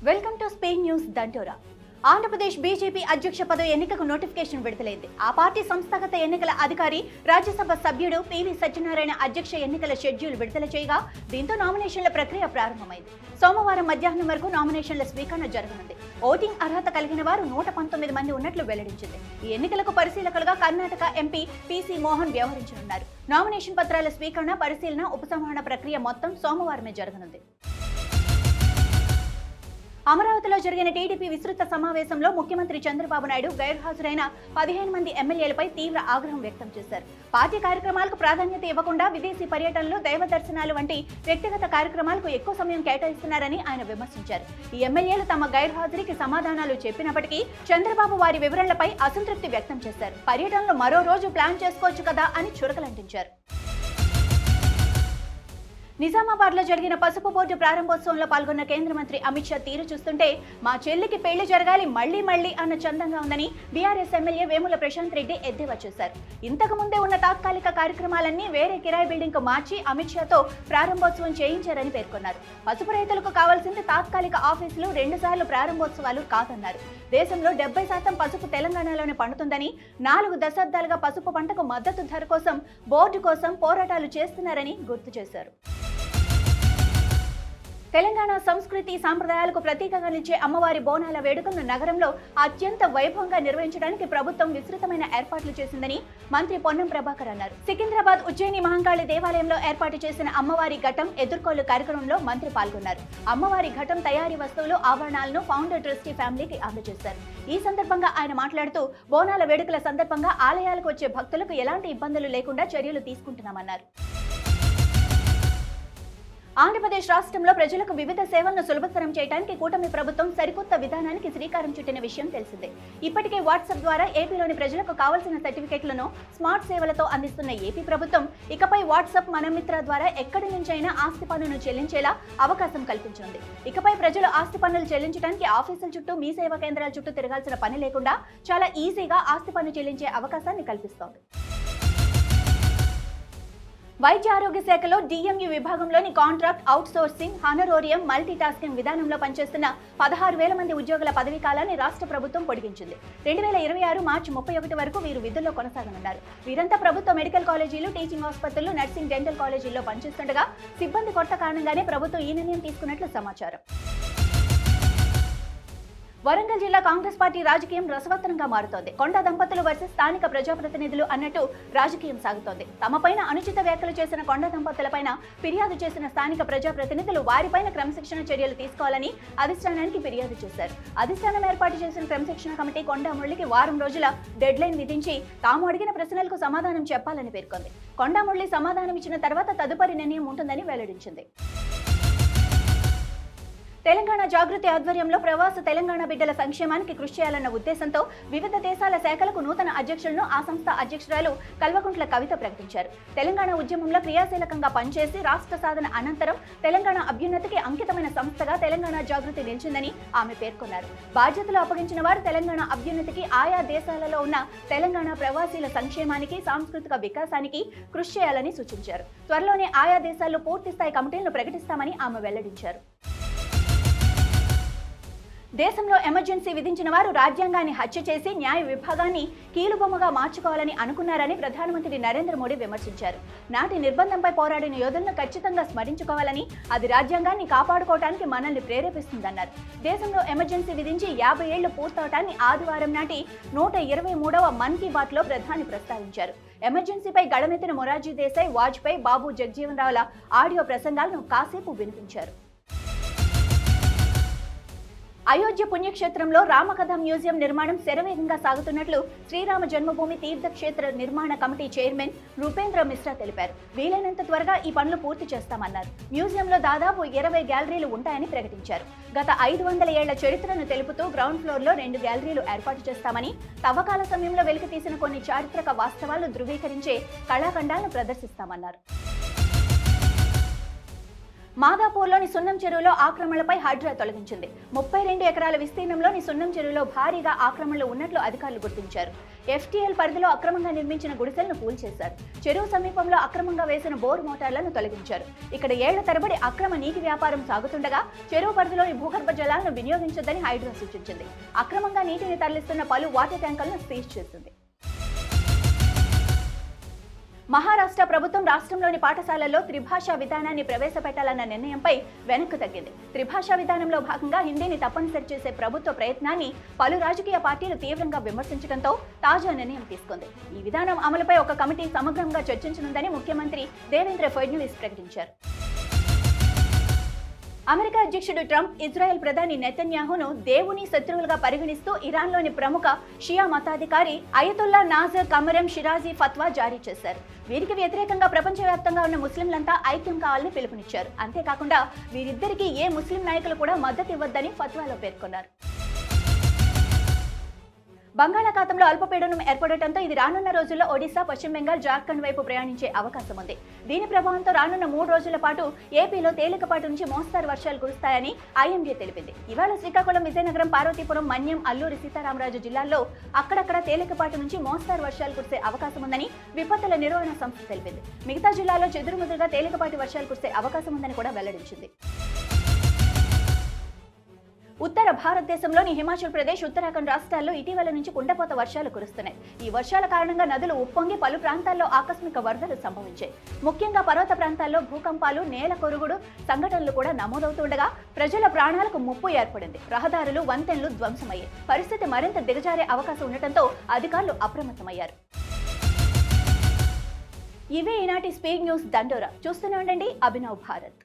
Welcome to Spain news దంటోరా. Andhra Pradesh BJP అధ్యక్ష పదవి ఎన్నికకు నోటిఫికేషన్ విడుదలైంది. ఆ పార్టీ సంస్థాగత ఎన్నికల అధికారి రాజ్యసభ సభ్యుడు పివి సత్యనారాయణ అధ్యక్ష ఎన్నికల షెడ్యూల్ విడుదల చేయగా దీంతో నామినేషన్ల ప్రక్రియ ప్రారంభమైంది. సోమవారం మధ్యాహ్నం వరకు నామినేషన్ల స్వీకరణ జరగనుంది. ఓటింగ్ అర్హత కలిగిన వారు 119 మంది ఉన్నట్లు వెల్లడించింది. ఈ ఎన్నికలకు పరిశీలకులుగా కర్ణాటక ఎంపీ పీసీ మోహన్ వ్యవహరించనున్నారు. నామినేషన్ పత్రాల స్వీకరణ, పరిశీలన, ఉపసంహరణ ప్రక్రియ మొత్తం సోమవారమే జరగనుంది. అమరావతిలో జరిగిన టీడీపీ విస్తృత సమావేశంలో ముఖ్యమంత్రి చంద్రబాబు నాయుడు గైర్హాజరైన 15 మంది ఎమ్మెల్యేలపై తీవ్ర ఆగ్రహం వ్యక్తం చేశారు. పార్టీ కార్యక్రమాలకు ప్రాధాన్యత ఇవ్వకుండా విదేశీ పర్యటనలు, దైవ దర్శనాలు వంటి వ్యక్తిగత కార్యక్రమాలకు ఎక్కువ సమయం కేటాయిస్తున్నారని ఆయన విమర్శించారు. ఈ ఎమ్మెల్యేలు తమ గైర్హాజరీకి సమాధానాలు చెప్పినప్పటికీ చంద్రబాబు వారి వివరణలపై అసంతృప్తి వ్యక్తం చేశారు. పర్యటనలు మరో రోజు ప్లాన్ చేసుకోవచ్చు కదా అని చురకలంటించారు. నిజామాబాద్ లో జరిగిన పసుపు బోర్డు ప్రారంభోత్సవంలో పాల్గొన్న కేంద్ర మంత్రి అమిత్ షా తీరు చూస్తుంటే మా చెల్లికి పెళ్లి జరగాలి మళ్లీ అన్న చందంగా ఉందని బీఆర్ఎస్ ఎమ్మెల్యే వేముల ప్రశాంత్ రెడ్డి ఎద్దేవా చేశారు. ఇంతకు ముందే ఉన్న తాత్కాలిక కార్యక్రమాలన్నీ వేరే కిరాయి బిల్డింగ్ కు మార్చి అమిత్ షాతో ప్రారంభోత్సవం చేయించారని పేర్కొన్నారు. పసుపు రైతులకు కావాల్సింది తాత్కాలిక ఆఫీసులు, 2 సార్లు ప్రారంభోత్సవాలు కాదన్నారు. దేశంలో 70% పసుపు తెలంగాణలోనే పండుతుందని, 4 దశాబ్దాలుగా పసుపు పంటకు మద్దతు ధర కోసం బోర్డు కోసం పోరాటాలు చేస్తున్నారని గుర్తు చేశారు. తెలంగాణ సంస్కృతి సాంప్రదాయాలకు ప్రతీకగా నిలిచే అమ్మవారి బోనాల వేడుకలను నగరంలో అత్యంత వైభవంగా నిర్వహించడానికి ప్రభుత్వం విస్తృతమైన ఏర్పాట్లు చేసిందని మంత్రి పొన్నం ప్రభాకర్ అన్నారు. సికింద్రాబాద్ ఉజ్జయిని మహంకాళి దేవాలయంలో ఏర్పాటు చేసిన అమ్మవారి ఘటం ఎదుర్కోలు కార్యక్రమంలో మంత్రి పాల్గొన్నారు. అమ్మవారి ఘటం తయారీ వస్తువులు, ఆభరణాలను ఫౌండర్ ట్రస్టీ ఫ్యామిలీకి అందజేశారు. ఈ సందర్భంగా ఆయన మాట్లాడుతూ బోనాల వేడుకల సందర్భంగా ఆలయాలకు వచ్చే భక్తులకు ఎలాంటి ఇబ్బందులు లేకుండా చర్యలు తీసుకుంటున్నామన్నారు. ఆంధ్రప్రదేశ్ రాష్ట్రంలో ప్రజలకు వివిధ సేవలను సులభతరం చేయడానికి కూటమి ప్రభుత్వం సరికొత్త విధానానికి శ్రీకారం చుట్టిన విషయం తెలిసిందే. ఇప్పటికే వాట్సాప్ ద్వారా ఏపీలోని ప్రజలకు కావాల్సిన సర్టిఫికెట్లను స్మార్ట్ సేవలతో అందిస్తున్న ఏపీ ప్రభుత్వం ఇకపై వాట్సాప్ మనమిత్ర ద్వారా ఎక్కడి నుంచైనా ఆస్తి పన్నును చెల్లించేలా అవకాశం కల్పించింది. ఇకపై ప్రజలు ఆస్తి పన్నులు చెల్లించడానికి ఆఫీసుల చుట్టూ, మీ సేవా కేంద్రాల చుట్టూ తిరగాల్సిన పని లేకుండా చాలా ఈజీగా ఆస్తి పన్ను చెల్లించే అవకాశాన్ని కల్పిస్తోంది. వైద్య ఆరోగ్య శాఖలో డిఎంయు విభాగంలోని contract, outsourcing, honorarium, multi tasking విధానంలో పనిచేస్తున్న 16,000 మంది ఉద్యోగుల పదవీ కాలాన్ని రాష్ట్ర ప్రభుత్వం పొడిగించింది. 2026 మార్చి 31 వరకు వీరు విధుల్లో కొనసాగనున్నారు. వీరంతా ప్రభుత్వ మెడికల్ కాలేజీలు, టీచింగ్ ఆసుపత్రులు, నర్సింగ్, డెంటల్ కాలేజీల్లో పనిచేస్తుండగా సిబ్బంది కొరత కారణంగానే ప్రభుత్వం ఈ నిర్ణయం తీసుకున్నట్లు సమాచారం. వరంగల్ జిల్లా కాంగ్రెస్ పార్టీ రాజకీయం రసవత్తరంగా మారుతోంది. కొండా దంపతులు వర్సెస్ స్థానిక ప్రజాప్రతినిధులు అన్నట్టు రాజకీయం సాగుతోంది. తమపైన అనుచిత వ్యాఖ్యలు చేసిన కొండా దంపతులపైన ఫిర్యాదు చేసిన స్థానిక ప్రజాప్రతినిధులు వారిపైన క్రమశిక్షణ చర్యలు తీసుకోవాలని అధిష్టానానికి ఫిర్యాదు చేశారు. అధిష్టానం ఏర్పాటు చేసిన క్రమశిక్షణ కమిటీ కొండా మురళికి వారం రోజుల డెడ్ లైన్ విధించి తాము అడిగిన ప్రశ్నలకు సమాధానం చెప్పాలని పేర్కొంది. కొండా మురళి సమాధానం ఇచ్చిన తర్వాత తదుపరి నిర్ణయం ఉంటుందని వెల్లడించింది. తెలంగాణ జాగృతి ఆధ్వర్యంలో ప్రవాస తెలంగాణ బిడ్డల సంక్షేమానికి కృషి చేయాలన్న ఉద్దేశంతో వివిధ దేశాల శాఖలకు నూతన అధ్యక్షులను ఆ సంస్థ అధ్యక్షురాలు కల్వకుంట్ల కవిత ప్రకటించారు. తెలంగాణ ఉద్యమంలో క్రియాశీలకంగా పనిచేసి రాష్ట్ర సాధన అనంతరం తెలంగాణ అభ్యున్నతికి అంకితమైన సంస్థగా తెలంగాణ జాగృతి నిలిచిందని ఆమె పేర్కొన్నారు. బాధ్యతలు అప్పగించిన వారు తెలంగాణ అభ్యున్నతికి, ఆయా దేశాలలో ఉన్న తెలంగాణ ప్రవాసీల సంక్షేమానికి, సాంస్కృతిక వికాసానికి కృషి చేయాలని సూచించారు. త్వరలోనే ఆయా దేశాల్లో పూర్తిస్థాయి కమిటీలను ప్రకటిస్తామని ఆమె వెల్లడించారు. దేశంలో ఎమర్జెన్సీ విధించిన వారు రాజ్యాంగాన్ని హత్య చేసి న్యాయ విభాగాన్ని కీలుబొమ్మగా మార్చుకోవాలని అనుకున్నారని ప్రధానమంత్రి నరేంద్ర మోడీ విమర్శించారు. నాటి నిర్బంధంపై పోరాడిన యోధులను ఖచ్చితంగా స్మరించుకోవాలని, అది రాజ్యాంగాన్ని కాపాడుకోవడానికి మనల్ని ప్రేరేపిస్తుందన్నారు. దేశంలో ఎమర్జెన్సీ విధించి 50 ఏళ్లు పూర్తవటాన్ని ఆదివారం నాటి 123వ మన్ కీ బాత్ లో ప్రధాని ప్రస్తావించారు. ఎమర్జెన్సీపై గళమెత్తిన మొరార్జీ దేశాయ్, వాజ్పేయి, బాబు జగజీవన్ రావుల ఆడియో ప్రసంగాలను కాసేపు వినిపించారు. అయోధ్య పుణ్యక్షేత్రంలో రామకథ మ్యూజియం నిర్మాణం శరవేగంగా సాగుతున్నట్లు శ్రీరామ జన్మభూమి తీర్థక్షేత్ర నిర్మాణ కమిటీ చైర్మన్ నృపేంద్ర మిశ్రా తెలిపారు. వీలైనంత త్వరగా ఈ పనులు పూర్తి చేస్తామన్నారు. మ్యూజియంలో దాదాపు 20 గ్యాలరీలు ఉంటాయని ప్రకటించారు. గత 500 ఏళ్ల చరిత్రను తెలుపుతూ గ్రౌండ్ ఫ్లోర్ లో 2 గ్యాలరీలు ఏర్పాటు చేస్తామని, తవ్వకాల సమయంలో వెలికి తీసిన కొన్ని చారిత్రక వాస్తవాలను ధృవీకరించే కళాఖండాలను ప్రదర్శిస్తామన్నారు. మాదాపూర్లోని సున్నం చెరువులో ఆక్రమణలపై హైడ్రా తొలగించింది. 32 ఎకరాల విస్తీర్ణంలోని సున్నం చెరువులో భారీగా ఆక్రమణలు ఉన్నట్లు అధికారులు గుర్తించారు. ఎఫ్టీఎల్ పరిధిలో అక్రమంగా నిర్మించిన గుడిసెలను కూల్చేశారు. చెరువు సమీపంలో అక్రమంగా వేసిన బోరు మోటార్లను తొలగించారు. ఇక్కడ ఏళ్ల తరబడి అక్రమ నీటి వ్యాపారం సాగుతుండగా చెరువు పరిధిలోని భూగర్భ జలాలను వినియోగించొద్దని హైడ్రా సూచించింది. అక్రమంగా నీటిని తరలిస్తున్న పలు వాటర్ ట్యాంకర్లను సీజ్ చేసింది. మహారాష్ట్ర ప్రభుత్వం రాష్ట్రంలోని పాఠశాలల్లో త్రిభాషా విధానాన్ని ప్రవేశపెట్టాలన్న నిర్ణయంపై వెనక్కు తగ్గింది. త్రిభాషా విధానంలో భాగంగా హిందీని తప్పనిసరి చేసే ప్రభుత్వ ప్రయత్నాన్ని పలు రాజకీయ పార్టీలు తీవ్రంగా విమర్శించడంతో తాజా నిర్ణయం తీసుకుంది. ఈ విధానం అమలుపై ఒక కమిటీ సమగ్రంగా చర్చించనుందని ముఖ్యమంత్రి దేవేంద్ర ఫడ్నవీస్ ప్రకటించారు. అమెరికా అధ్యక్షుడు ట్రంప్ ఇజ్రాయెల్ ప్రధాని నెతన్యాహును దేవుని శత్రువులుగా పరిగణిస్తూ ఇరాన్లోని ప్రముఖ షియా మతాధికారి అయతుల్లా నాజర్ కమరం షిరాజీ ఫత్వా జారీ చేశారు. వీరికి వ్యతిరేకంగా ప్రపంచవ్యాప్తంగా ఉన్న ముస్లింలంతా ఐక్యం కావాలని పిలుపునిచ్చారు. అంతేకాకుండా వీరిద్దరికీ ఏ ముస్లిం నాయకులు కూడా మద్దతు ఇవ్వొద్దని ఫత్వాలో పేర్కొన్నారు. బంగాళాఖాతంలో అల్పపీడనం ఏర్పడటంతో ఇది రానున్న రోజుల్లో ఒడిశా, పశ్చిమ బెంగాల్, జార్ఖండ్ వైపు ప్రయాణించే అవకాశం ఉంది. దీని ప్రభావంతో రానున్న 3 రోజుల పాటు ఏపీలో తేలికపాటి నుంచి మోస్తారు వర్షాలు కురుస్తాయని ఐఎండీ తెలిపింది. ఇవాళ శ్రీకాకుళం, విజయనగరం, పార్వతీపురం, మన్యం, అల్లూరి సీతారామరాజు జిల్లాల్లో అక్కడక్కడ తేలికపాటి నుంచి మోస్తారు వర్షాలు కురిసే అవకాశం ఉందని విపత్తుల నిర్వహణ సంస్థ తెలిపింది. మిగతా జిల్లాల్లో చెదురుముదురుగా తేలికపాటి వర్షాలు కురిసే అవకాశం ఉందని కూడా వెల్లడించింది. ఉత్తర భారతదేశంలోని హిమాచల్ ప్రదేశ్, ఉత్తరాఖండ్ రాష్ట్రాల్లో ఇటీవల నుంచి కుండపోత వర్షాలు కురుస్తున్నాయి. ఈ వర్షాల కారణంగా నదులు ఉప్పొంగి పలు ప్రాంతాల్లో ఆకస్మిక వరదలు సంభవించాయి. ముఖ్యంగా పర్వత ప్రాంతాల్లో భూకంపాలు, నేల కొరుగుడు సంఘటనలు కూడా నమోదవుతుండగా ప్రజల ప్రాణాలకు ముప్పు ఏర్పడింది. రహదారులు, వంతెనలు ధ్వంసమయ్యాయి. పరిస్థితి మరింత దిగజారే అవకాశం ఉండటంతో అధికారులు అప్రమత్తమయ్యారు. ఇవే ఈనాటి స్పీడ్ న్యూస్ దండోరా. చూస్తూనే ఉండండి అభినవ్ భారత్.